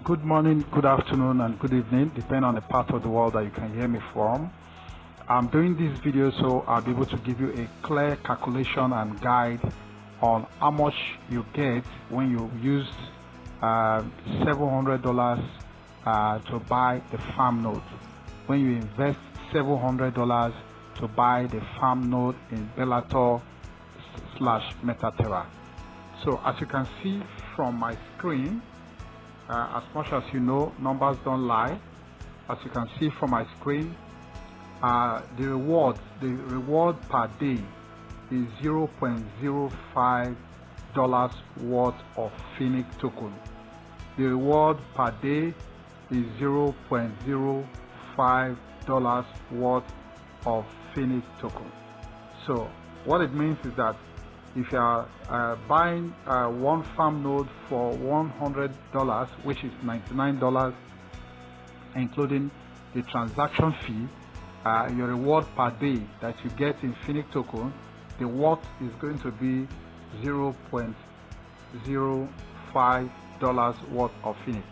Good morning, good afternoon, and good evening, depending on the part of the world that you can hear me from. I'm doing this video so I'll be able to give you a clear calculation and guide on how much you get when you use $700 to buy the farm node. When you invest $700 to buy the farm node in Bellator / Metaterra. So as you can see from my screen, as much as you know, numbers don't lie. As you can see from my screen, the reward per day is $0.05 worth of Phoenix token. The reward per day is $0.05 worth of Phoenix token. So what it means is that if you are buying one farm node for $100, which is $99, including the transaction fee, your reward per day that you get in Phoenix token, the worth is going to be $0.05 worth of Phoenix.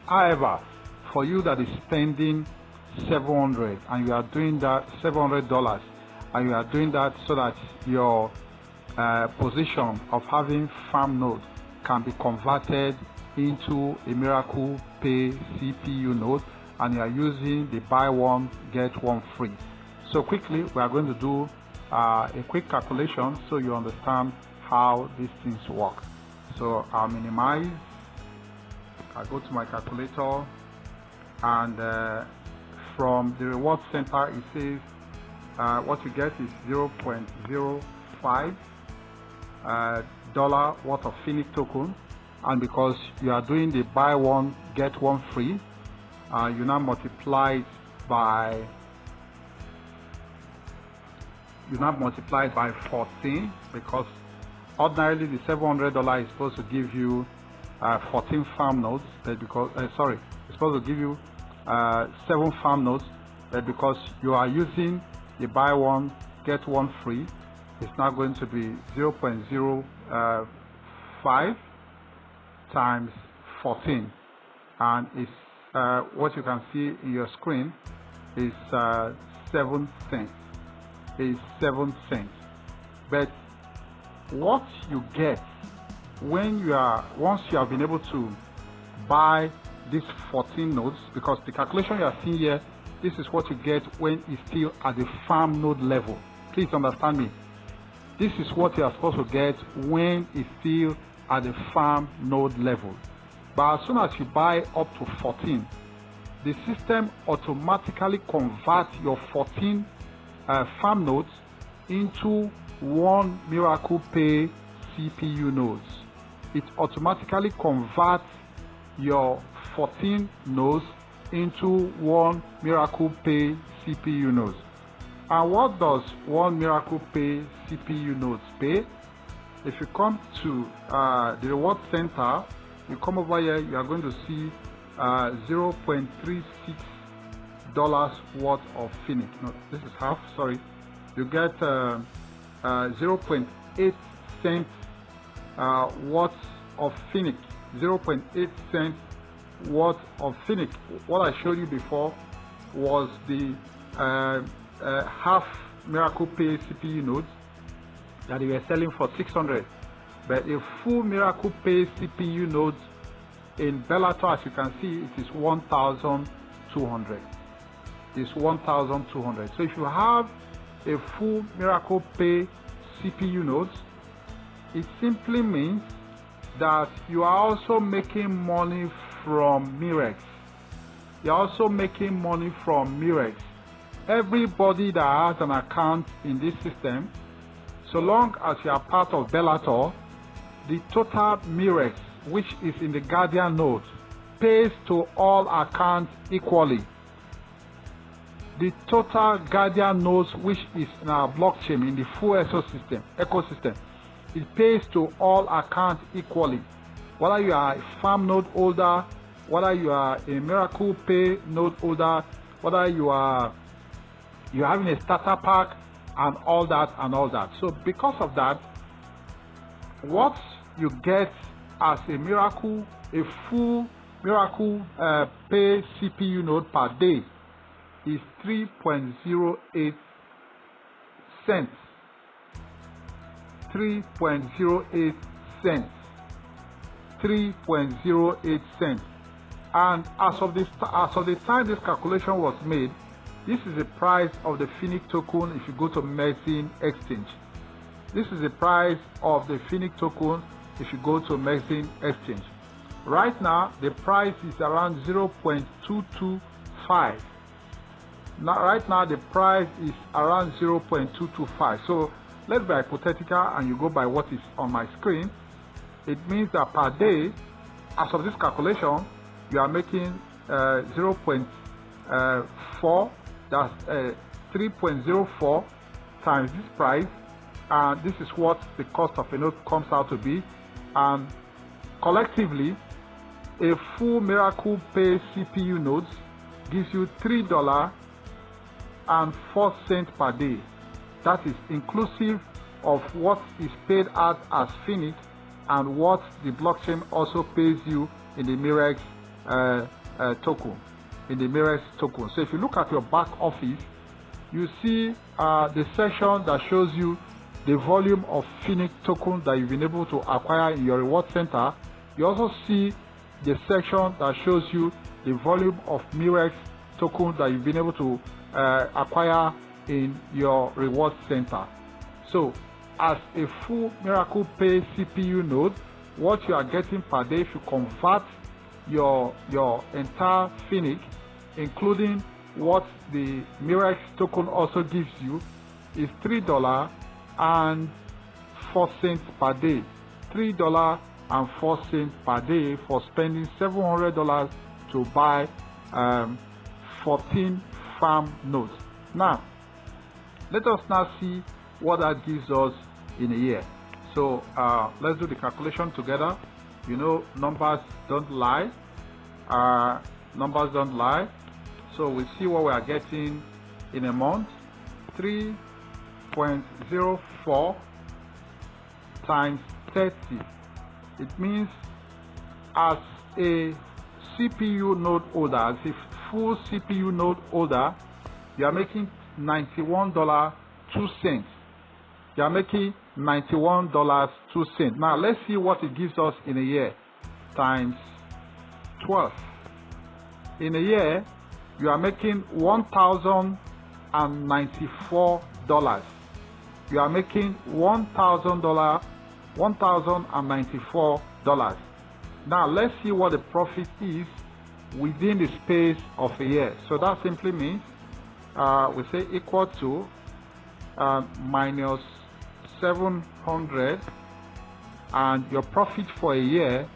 However, for you that is spending $700 and you are doing that $700 and you are doing that so that your position of having farm node can be converted into a Miracle Pay CPU node, and you are using the buy one get one free. So quickly we are going to do a quick calculation so you understand how these things work. So I'll minimize, I go to my calculator, and from the reward center it says what you get is $0.05 dollar worth of Phoenix token, and because you are doing the buy one get one free, you now multiply it by 14, because ordinarily the $700 is supposed to give you 14 farm nodes, but because it's supposed to give you 7 farm nodes, but because you are using the buy one get one free, it's now going to be 0.05 times 14, and it's what you can see in your screen is 7 cents. Is 7 cents. But what you get when once you have been able to buy these 14 nodes, because the calculation you are seeing here, this is what you get when it's still at the farm node level. Please understand me. This is what you are supposed to get when it's still at the farm node level. But as soon as you buy up to 14, the system automatically converts your 14 farm nodes into one Miracle Pay CPU nodes. It automatically converts your 14 nodes into one Miracle Pay CPU nodes. And what does one Miracle Pay CPU nodes pay? If you come to the reward center, you come over here, you are going to see $0.36 worth of Phoenix. No, this is half, sorry. You get 0.8 cents worth of Phoenix. 0.8 cents worth of Phoenix. What I showed you before was the half Miracle Pay CPU nodes that they were selling for $600, but a full Miracle Pay CPU node in Bellator, as you can see, it is 1,200. It's 1,200. So if you have a full Miracle Pay CPU node, it simply means that you are also making money from Mirex. You're also making money from Mirex. Everybody that has an account in this system, so long as you are part of Bellator, the total Mirex, which is in the Guardian node, pays to all accounts equally. The total Guardian nodes, which is in our blockchain, in the full ecosystem, it pays to all accounts equally. Whether you are a farm node holder, whether you are a Miracle Pay node holder, whether you're having a starter pack, and all that. So because of that, what you get as a Miracle, a full Miracle Pay CPU node per day is 3.08 cents. 3.08 cents. 3.08 cents. And as of the time this calculation was made, this is the price of the Phoenix token if you go to Mezzin Exchange. This is the price of the Phoenix token if you go to Mezzin Exchange. Right now, the price is around 0.225. Now, right now, the price is around 0.225. So let's be hypothetical and you go by what is on my screen. It means that per day, as of this calculation, you are making 0.4, that's 3.04 times this price, and this is what the cost of a node comes out to be. And collectively, a full Miracle Pay CPU node gives you $3.04 per day. That is inclusive of what is paid out as Phoenix and what the blockchain also pays you in the Mirex token. So if you look at your back office, you see the section that shows you the volume of Phoenix token that you've been able to acquire in your reward center. You also see the section that shows you the volume of Mirex token that you've been able to acquire in your reward center. So as a full Miracle Pay CPU node, what you are getting per day if you convert your entire Phoenix, including what the Mirex token also gives you, is $3.04 per day. $3.04 per day for spending $700 to buy 14 farm nodes. Now, let us now see what that gives us in a year. So let's do the calculation together. You know, numbers don't lie. Numbers don't lie. So we see what we are getting in a month. 3.04 times 30. It means as a CPU node holder, as a full CPU node holder, you are making $91.02. You are making $91.02. Now let's see what it gives us in a year times 12. In a year, you are making $1,094. You are making $1,094. Now let's see what the profit is within the space of a year. So that simply means we say equal to minus 700, and your profit for a year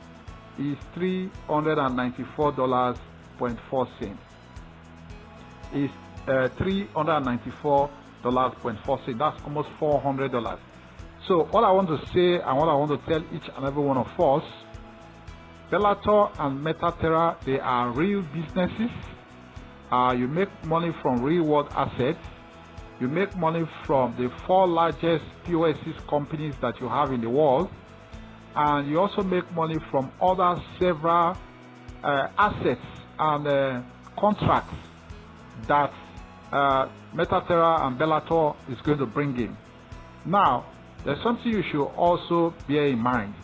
is $394.4. Is $394.4. That's almost $400. So all I want to say and what I want to tell each and every one of us, Bellator and Metaterra, they are real businesses. You make money from real world assets. You make money from the 4 largest POSs companies that you have in the world, and you also make money from other several assets and contracts that Metaterra and Bellator is going to bring in. Now, there's something you should also bear in mind.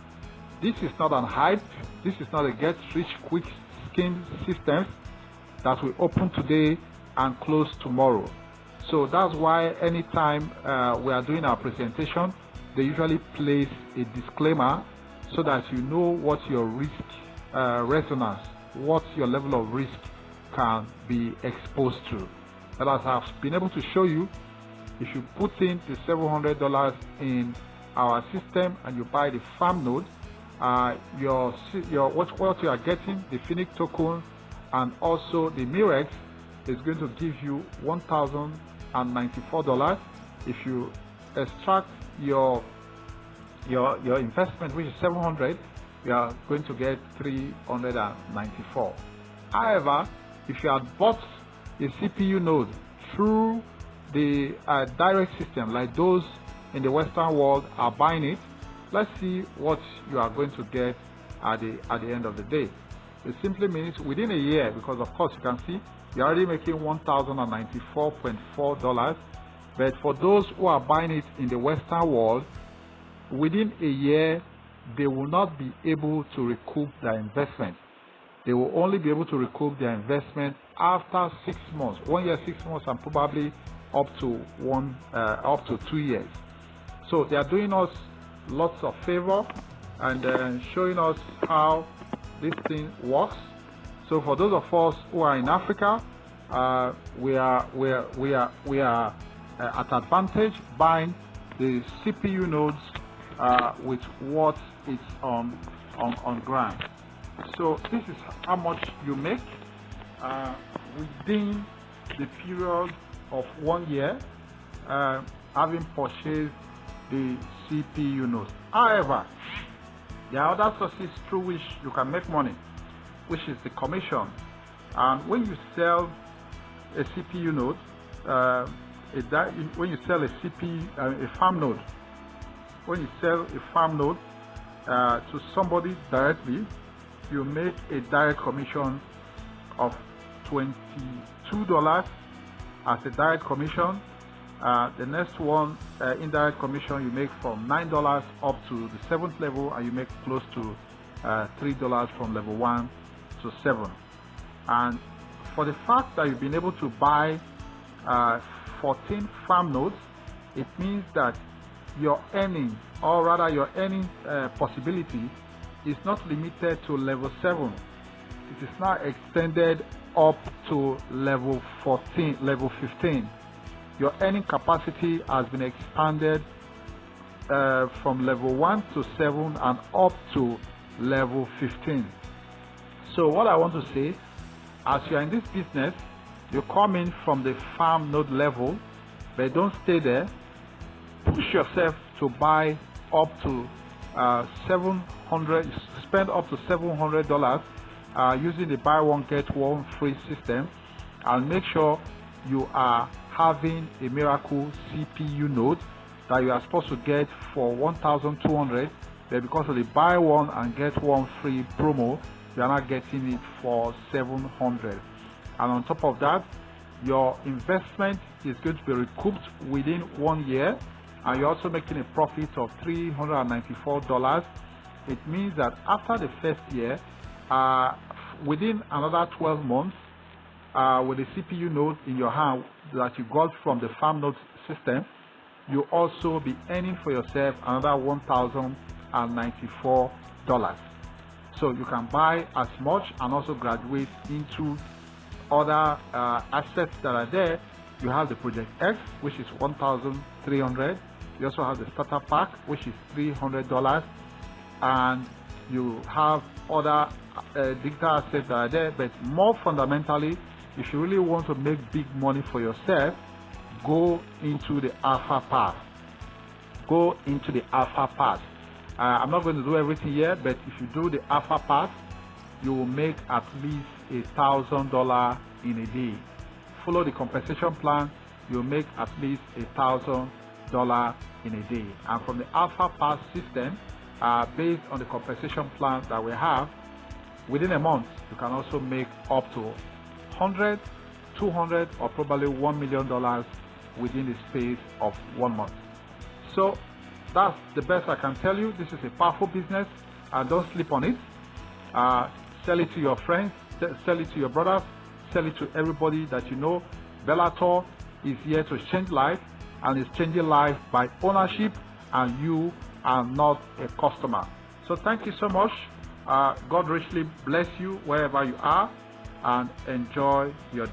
This is not an hype. This is not a get-rich-quick scheme system that will open today and close tomorrow. So that's why anytime we are doing our presentation, they usually place a disclaimer so that you know what your risk resonance, what your level of risk can be exposed to. But as I've been able to show you, if you put in the $700 in our system and you buy the farm node, what you are getting, the Phoenix token and also the Mirex, is going to give you $1,094. If you extract your investment, which is 700, you are going to get 394. However, if you had bought a CPU node through the direct system, like those in the Western world are buying it, let's see what you are going to get at the end of the day. It simply means within a year, because of course you can see you're already making $1,094.4, but for those who are buying it in the Western world, within a year they will not be able to recoup their investment. They will only be able to recoup their investment after 6 months, 1 year, 6 months, and probably up to 2 years. So they are doing us lots of favor and showing us how this thing works. So for those of us who are in Africa, we are at advantage buying the CPU nodes with what is on ground. So this is how much you make within the period of 1 year, having purchased the CPU nodes. However, there are other sources through which you can make money, which is the commission. And when you sell a CPU node, when you sell a farm node, when you sell a farm node to somebody directly, you make a direct commission of $22 as a direct commission. The next one, indirect commission, you make from $9 up to the 7th level, and you make close to $3 from level 1 to 7. And for the fact that you've been able to buy 14 farm nodes, it means that your earning, or rather your earning possibility, is not limited to level 7. It is now extended up to level 14, level 15. Your earning capacity has been expanded from level 1 to 7 and up to level 15. So what I want to say, as you are in this business, you come in from the farm node level, but don't stay there. Push yourself to buy up to spend up to $700 using the buy one get one free system, and make sure you are having a miracle CPU node that you are supposed to get for 1,200, but because of the buy one and get one free promo, you are not getting it for 700. And on top of that, your investment is going to be recouped within 1 year, and you're also making a profit of $394. It means that after the first year, within another 12 months, with the CPU node in your hand that you got from the farm node system, you also be earning for yourself another $1,094. So you can buy as much and also graduate into other assets that are there. You have the Project X, which is $1,300. You also have the starter pack, which is $300, and you have other digital assets that are there. But more fundamentally, if you really want to make big money for yourself, go into the alpha path. Go into the alpha path. I'm not going to do everything here, but if you do the alpha path, you will make at least $1,000 in a day. Follow the compensation plan, you'll make at least $1,000 in a day. And from the alpha path system, based on the compensation plan that we have, within a month you can also make up to 100, 200, or probably $1 million within the space of 1 month. So that's the best I can tell you. This is a powerful business, and don't sleep on it. Sell it to your friends, sell it to your brothers, sell it to everybody that you know. Bellator is here to change life, and it's changing life by ownership, and you are not a customer. So thank you so much. God richly bless you wherever you are, and enjoy your day.